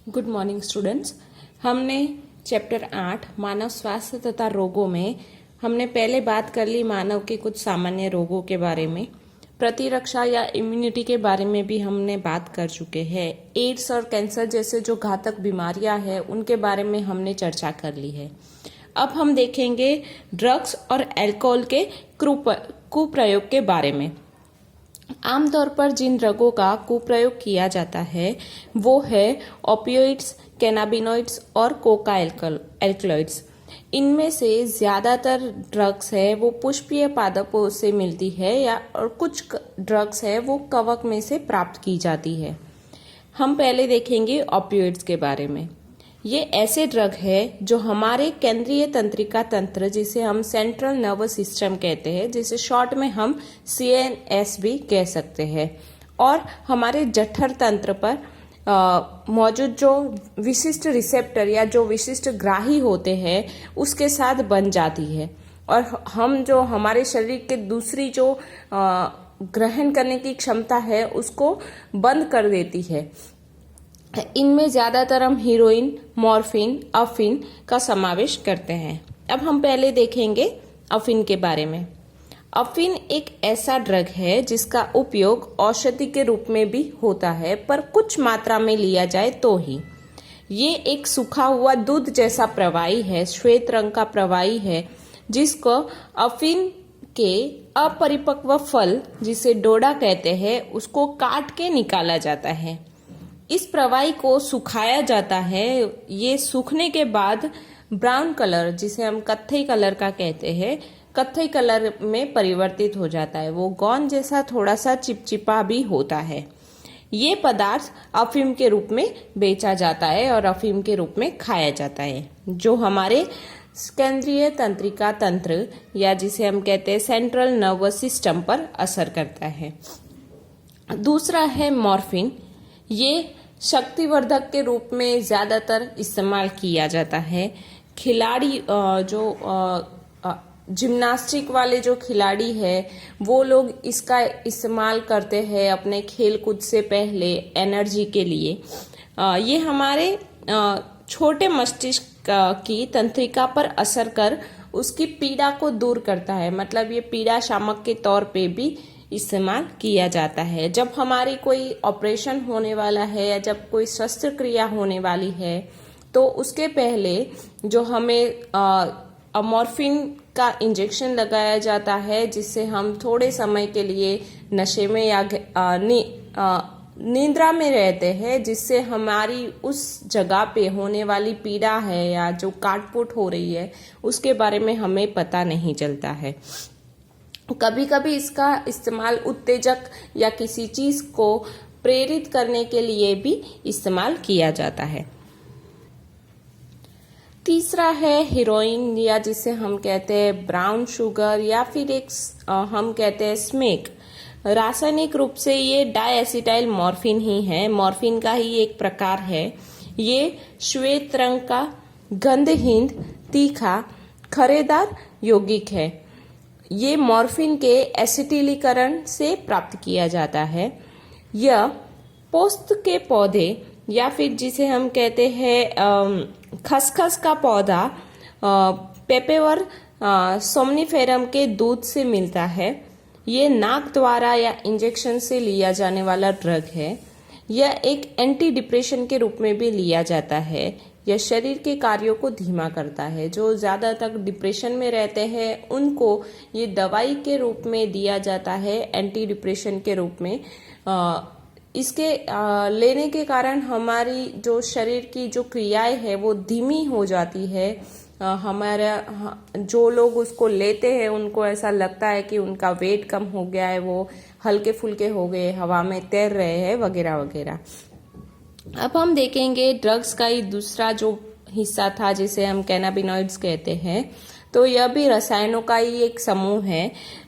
Good morning students. हमने chapter 8 मानव स्वास्थ्य तथा रोगों में हमने पहले बात कर ली मानव के कुछ सामान्य रोगों के बारे में। प्रतिरक्षा या इम्यूनिटी के बारे में भी हमने बात कर चुके हैं। एड्स और कैंसर जैसे जो घातक बीमारियां हैं उनके बारे में हमने चर्चा कर ली है। अब हम देखेंगे ड्रग्स और अल्कोहल के कुप्रयोग के बारे में। आमतौर पर जिन ड्रगों का कुप्रयोग किया जाता है वो है ओपियोइड्स, कैनाबिनॉइड्स और कोका एल्कलॉइड्स। इनमें से ज्यादातर ड्रग्स है वो पुष्पीय पादपों से मिलती है या और कुछ ड्रग्स है वो कवक में से प्राप्त की जाती है। हम पहले देखेंगे ओपियोइड्स के बारे में। ये ऐसे ड्रग है जो हमारे केंद्रीय तंत्रिका तंत्र जिसे हम सेंट्रल नर्वस सिस्टम कहते हैं, जिसे शॉर्ट में हम CNS भी कह सकते हैं, और हमारे जठर तंत्र पर मौजूद जो विशिष्ट रिसेप्टर या जो विशिष्ट ग्राही होते हैं उसके साथ बन जाती है, और हम जो हमारे शरीर के दूसरी जो ग्रहण करने की क्षमता है उसको बंद कर देती है। इनमें ज्यादातर हम हीरोइन, मॉर्फिन, अफीन का समावेश करते हैं। अब हम पहले देखेंगे अफीन के बारे में। अफीन एक ऐसा ड्रग है जिसका उपयोग औषधि के रूप में भी होता है, पर कुछ मात्रा में लिया जाए तो ही। ये एक सूखा हुआ दूध जैसा प्रवाही है, श्वेत रंग का प्रवाही है, जिसको अफीन के अपरिपक्व फल जिसे डोडा कहते हैं उसको काट के निकाला जाता है। इस प्रवाही को सुखाया जाता है। ये सूखने के बाद ब्राउन कलर जिसे हम कत्थई कलर का कहते हैं, कत्थई कलर में परिवर्तित हो जाता है। वो गोंद जैसा थोड़ा सा चिपचिपा भी होता है। ये पदार्थ अफीम के रूप में बेचा जाता है और अफीम के रूप में खाया जाता है, जो हमारे केंद्रीय तंत्रिका तंत्र या जिसे हम कहते हैं सेंट्रल नर्वस सिस्टम पर असर करता है। दूसरा है मॉर्फिन। ये शक्तिवर्धक के रूप में ज्यादातर इस्तेमाल किया जाता है। खिलाड़ी जो जिम्नास्टिक वाले जो खिलाड़ी है वो लोग इसका इस्तेमाल करते हैं अपने खेल कूद से पहले एनर्जी के लिए। ये हमारे छोटे मस्तिष्क की तंत्रिका पर असर कर उसकी पीड़ा को दूर करता है। मतलब ये पीड़ा शामक के तौर पे भी इस्तेमाल किया जाता है। जब हमारी कोई ऑपरेशन होने वाला है या जब कोई शस्त्रक्रिया होने वाली है तो उसके पहले जो हमें मॉर्फिन का इंजेक्शन लगाया जाता है, जिससे हम थोड़े समय के लिए नशे में या निद्रा में रहते हैं, जिससे हमारी उस जगह पे होने वाली पीड़ा है या जो काटपुट हो रही है उसके बारे में हमें पता नहीं चलता है। कभी कभी इसका इस्तेमाल उत्तेजक या किसी चीज को प्रेरित करने के लिए भी इस्तेमाल किया जाता है। तीसरा है हीरोइन या जिसे हम कहते हैं ब्राउन शुगर या फिर एक हम कहते हैं स्मेक। रासायनिक रूप से ये डायएसिटाइल मॉर्फिन ही है, मॉर्फिन का ही एक प्रकार है। ये श्वेत रंग का गंधहीन, तीखा, खरेदार यौगिक है। ये मॉर्फिन के एसिटिलीकरण से प्राप्त किया जाता है। यह पोस्त के पौधे या फिर जिसे हम कहते हैं खसखस का पौधा पेपेवर सोमनिफेरम के दूध से मिलता है। ये नाक द्वारा या इंजेक्शन से लिया जाने वाला ड्रग है। यह एक एंटी डिप्रेशन के रूप में भी लिया जाता है। यह शरीर के कार्यों को धीमा करता है। जो ज्यादा तक डिप्रेशन में रहते हैं उनको ये दवाई के रूप में दिया जाता है, एंटी डिप्रेशन के रूप में। इसके लेने के कारण हमारी जो शरीर की जो क्रियाएं है वो धीमी हो जाती है। हमारा जो लोग उसको लेते हैं उनको ऐसा लगता है कि उनका वेट कम हो गया है, वो हल्के फुल्के हो गए, हवा में तैर रहे हैं वगैरह वगैरह। अब हम देखेंगे ड्रग्स का ही दूसरा जो हिस्सा था जिसे हम कैनाबिनॉइड्स कहते हैं। तो यह भी रसायनों का ही एक समूह है।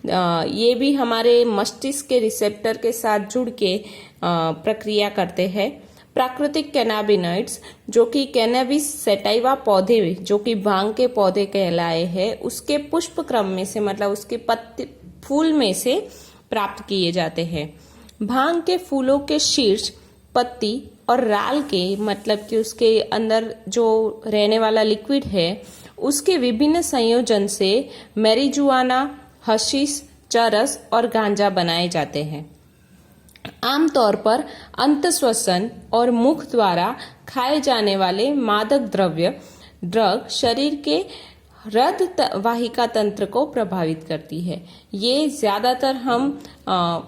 ये भी हमारे मस्तिष्क के रिसेप्टर के साथ जुड़ के प्रक्रिया करते हैं। प्राकृतिक कैनाबिनॉइड्स जो कि कैनाबिस सैटाइवा पौधे जो कि भांग के पौधे कहलाए हैं उसके पुष्प क्रम में से, मतलब उसके पत्ते फूल में से प्राप्त किए जाते हैं। भांग के फूलों के शीर्ष, पत्ती, और राल के मतलब कि उसके अंदर जो रहने वाला लिक्विड है उसके विभिन्न संयोजन से मैरिजुआना, हशीश, चरस और गांजा बनाए जाते हैं। आमतौर पर अंतःश्वसन और मुख द्वारा खाए जाने वाले मादक ड्रग शरीर के रक्त वाहिका तंत्र को प्रभावित करती है। ये ज्यादातर हम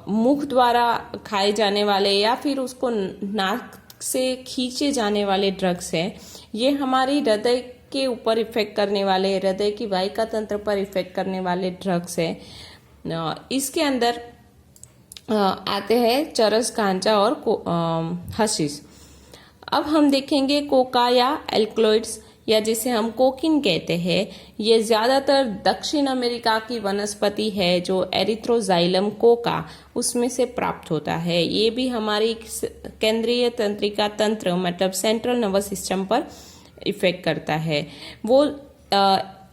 मुख द्वारा खाए जाने वाले या फिर उसको नाक से खींचे जाने वाले ड्रग्स हैं। ये हमारी हृदय के ऊपर इफेक्ट करने वाले, हृदय की वाहिका तंत्र पर इफेक्ट करने वाले ड्रग्स हैं। इसके अंदर आते हैं चरस, गांजा और हशीश। अब हम देखेंगे कोका या एल्कलॉइड्स या जिसे हम कोकीन कहते हैं। ये ज्यादातर दक्षिण अमेरिका की वनस्पति है जो एरिथ्रोजाइलम कोका उसमें से प्राप्त होता है। ये भी हमारी केंद्रीय तंत्रिका तंत्र मतलब सेंट्रल नर्वस सिस्टम पर इफेक्ट करता है। वो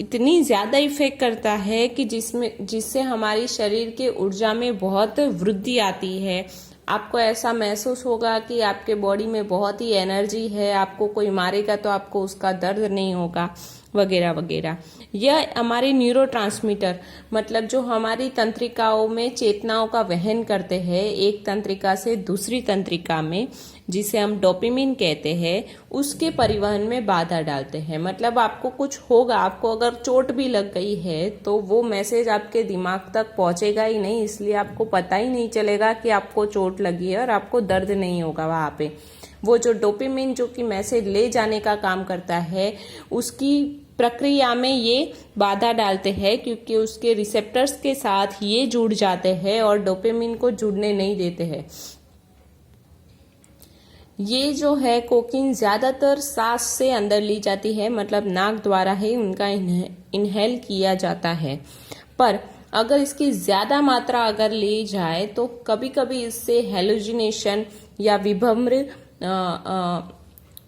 इतनी ज्यादा इफेक्ट करता है कि जिससे हमारी शरीर के ऊर्जा में बहुत वृद्धि आती है। आपको ऐसा महसूस होगा कि आपके बॉडी में बहुत ही एनर्जी है, आपको कोई मारेगा तो आपको उसका दर्द नहीं होगा, वगैरह वगैरह। यह हमारे न्यूरोट्रांसमीटर मतलब जो हमारी तंत्रिकाओं में चेतनाओं का वहन करते हैं एक तंत्रिका से दूसरी तंत्रिका में, जिसे हम डोपामिन कहते हैं, उसके परिवहन में बाधा डालते हैं। मतलब आपको कुछ होगा, आपको अगर चोट भी लग गई है तो वो मैसेज आपके दिमाग तक पहुंचेगा ही नहीं, इसलिए आपको पता ही नहीं चलेगा कि आपको चोट लगी है और आपको दर्द नहीं होगा वहां पे। वो जो डोपामिन जो कि मैसेज ले जाने का काम करता है उसकी प्रक्रिया में ये बाधा डालते हैं, क्योंकि उसके रिसेप्टर्स के साथ ये जुड़ जाते हैं और डोपामिन को जुड़ने नहीं देते हैं। ये जो है कोकीन ज्यादातर सांस से अंदर ली जाती है, मतलब नाक द्वारा ही उनका इनहेल किया जाता है। पर अगर इसकी ज्यादा मात्रा अगर ली जाए तो कभी कभी इससे हेलुसिनेशन या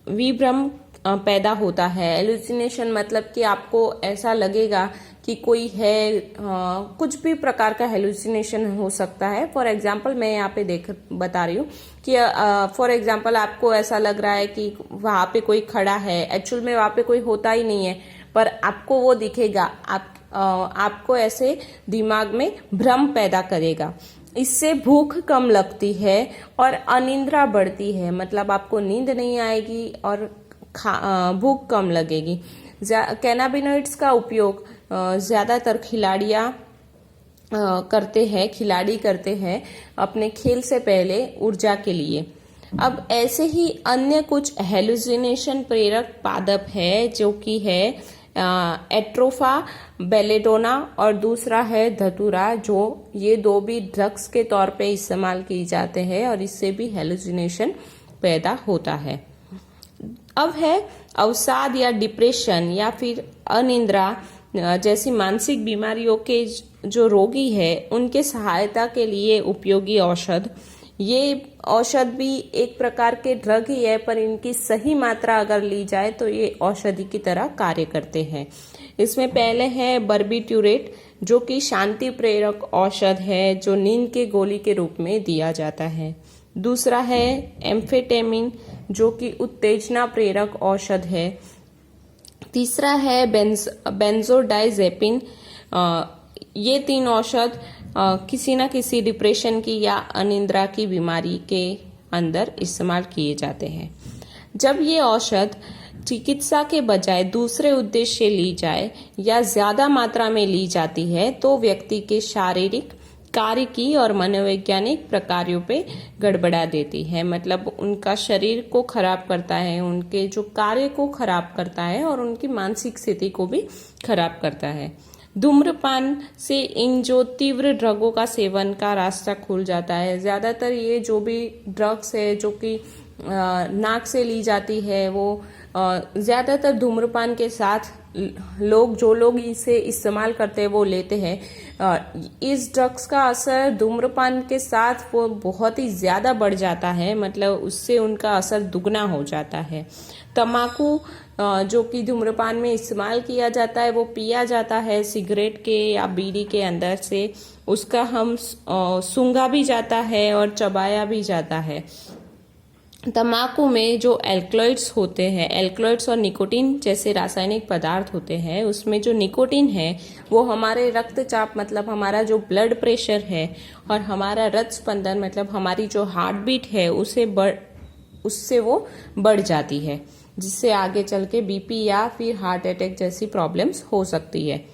विभ्रम पैदा होता है। एलुसिनेशन मतलब कि आपको ऐसा लगेगा कि कोई है, कुछ भी प्रकार का हेलुसिनेशन हो सकता है। फॉर एग्जाम्पल मैं यहाँ पे बता रही हूँ कि फॉर एग्जाम्पल आपको ऐसा लग रहा है कि वहां पे कोई खड़ा है, एक्चुअल में वहां पे कोई होता ही नहीं है, पर आपको वो दिखेगा। आपको ऐसे दिमाग में भ्रम पैदा करेगा। इससे भूख कम लगती है और अनिद्रा बढ़ती है, मतलब आपको नींद नहीं आएगी और भूख कम लगेगी। कैनाबिनॉइड्स का उपयोग ज्यादातर खिलाड़ी करते हैं अपने खेल से पहले ऊर्जा के लिए। अब ऐसे ही अन्य कुछ हेलुसिनेशन प्रेरक पादप है जो कि है एट्रोफा, बेलेडोना और दूसरा है धतूरा, जो ये दो भी ड्रग्स के तौर पे इस्तेमाल किए जाते हैं और इससे भी हेलुसिनेशन पैदा होता है। अब है अवसाद या डिप्रेशन या फिर अनिद्रा जैसी मानसिक बीमारियों के जो रोगी है उनके सहायता के लिए उपयोगी औषध। ये औषध भी एक प्रकार के ड्रग ही है, पर इनकी सही मात्रा अगर ली जाए तो ये औषधि की तरह कार्य करते हैं। इसमें पहले है बर्बिट्यूरेट जो कि शांति प्रेरक औषध है जो नींद के गोली के रूप में दिया जाता है। दूसरा है एम्फेटेमिन जो कि उत्तेजना प्रेरक औषध है। तीसरा है बेंजोडाइजेपिन। ये तीन औषध किसी न किसी डिप्रेशन की या अनिद्रा की बीमारी के अंदर इस्तेमाल किए जाते हैं। जब ये औषध चिकित्सा के बजाय दूसरे उद्देश्य से ली जाए या ज्यादा मात्रा में ली जाती है तो व्यक्ति के शारीरिक, कार्यकी और मनोवैज्ञानिक प्रकारों पे गड़बड़ा देती है। मतलब उनका शरीर को खराब करता है, उनके जो कार्य को खराब करता है और उनकी मानसिक स्थिति को भी खराब करता है। धूम्रपान से इन जो तीव्र ड्रगों का सेवन का रास्ता खुल जाता है। ज्यादातर ये जो भी ड्रग्स है जो कि नाक से ली जाती है वो ज्यादातर धूम्रपान के साथ जो लोग इसे इस्तेमाल करते हैं वो लेते हैं। इस ड्रग्स का असर धूम्रपान के साथ वो बहुत ही ज्यादा बढ़ जाता है, मतलब उससे उनका असर दुगना हो जाता है। तम्बाकू जो कि धूम्रपान में इस्तेमाल किया जाता है वो पिया जाता है सिगरेट के या बीड़ी के अंदर से। उसका हम सूंघा भी जाता है और चबाया भी जाता है। तंबाकू में जो एल्कलॉइड्स होते हैं, एल्कलॉइड्स और निकोटीन जैसे रासायनिक पदार्थ होते हैं, उसमें जो निकोटीन है वो हमारे रक्तचाप मतलब हमारा जो ब्लड प्रेशर है और हमारा हृदय स्पंदन मतलब हमारी जो हार्ट बीट है उससे वो बढ़ जाती है, जिससे आगे चल के बीपी या फिर हार्ट अटैक जैसी प्रॉब्लम्स हो सकती है।